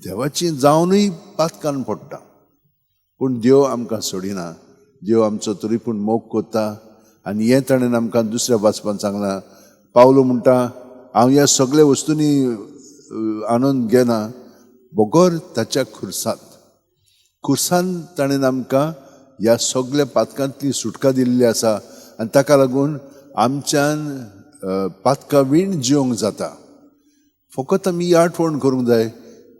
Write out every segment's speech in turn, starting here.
देवाची जावनूय पातकान पडटा, पूण देव आमकां सोडिना. देव आमचो तरी पूण मोग कोत्ता. आनी हें ताणें आमकां दुसऱ्या वाचपान सांगलां. पावलो म्हणटा, हांव ह्या सगळ्या वस्तूंनी आनंद घेना, बगोर ताच्या खुर्सान ताणें आमकां ह्या सगळ्या पातकांतली सुटका दिल्ली आसा. आनी ताका लागून आमच्यान पातकां विण जिवंक जाता. फकत आमी ही आठवण करूंक जाय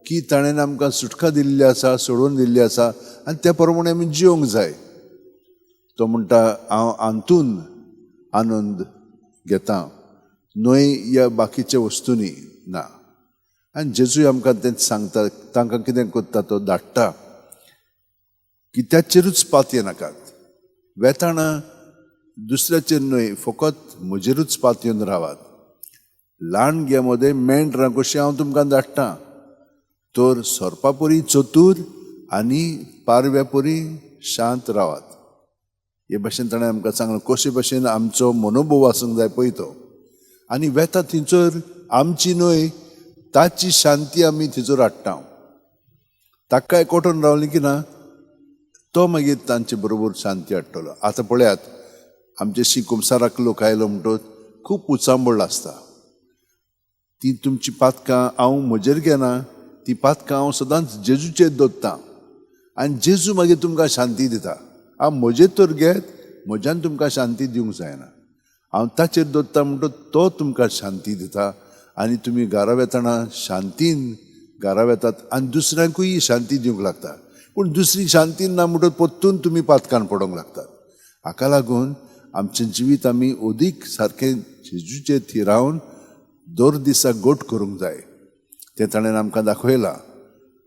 की ताणें आमकां सुटका दिल्ली आसा, सोडून दिल्ली आसा, आनी त्या प्रमाणे आमी जिवंक जाय. तो म्हणटा, हांव हातून आनंद घेता, न्हय ह्या बाकीच्या वस्तूंनी ना. आनी जेजूय आमकां तें सांगता. तांकां कितें कोत्ता, तो धाडटा की त्याचेरूच पातये नाकात. वेताना दुसऱ्याचेर न्हय, फकत म्हजेरूच पातयेवन रावात. ल्हान गे मदें मेंढरां कशीं हांव तुमकां धाडटां, तर सोरपा परी चतूर आनी पारव्या परी शांत रावात. हे भाशेन ताणें आमकां सांगलें कशे भाशेन आमचो मनोभव आसूंक जाय पळय तो. आनी वेता थंयसर आमची न्हय, ताची शांती आमी थंयसर हाडटा. ताका एकवटून रावली की ना, तो मागीर तांचे बरोबर शांती हाडटलो. आतां पळयात, आमचे शिकुमसाराक लोक आयलो म्हणटच खूब उचांबळ आसता. ती तुमची पातकां हांव म्हजेर घेना, ती पातकां हांव सदांच जेजूचेर दवरतां. आनी जेजू मागीर तुमकां शांती दिता. हांव म्हजेर तर घेत, म्हज्यान तुमकां शांती दिवंक जायना. हांव ताचेर दवरतां म्हणटच तो तुमकां शांती दिता. आनी तुमी घरा वेताना शांतीन घरा वेतात आनी दुसऱ्यांकूय शांती दिवंक लागता. पूण दुसरी शांतीन ना म्हणटच परतून तुमी पातकान पडोंक लागतात. हाका लागून आमचें जिवीत आमी अदीक सारकें जेजूचेर थिरावन दर दिसा गोट करूंक जाय. तें ताणें आमकां दाखयलां.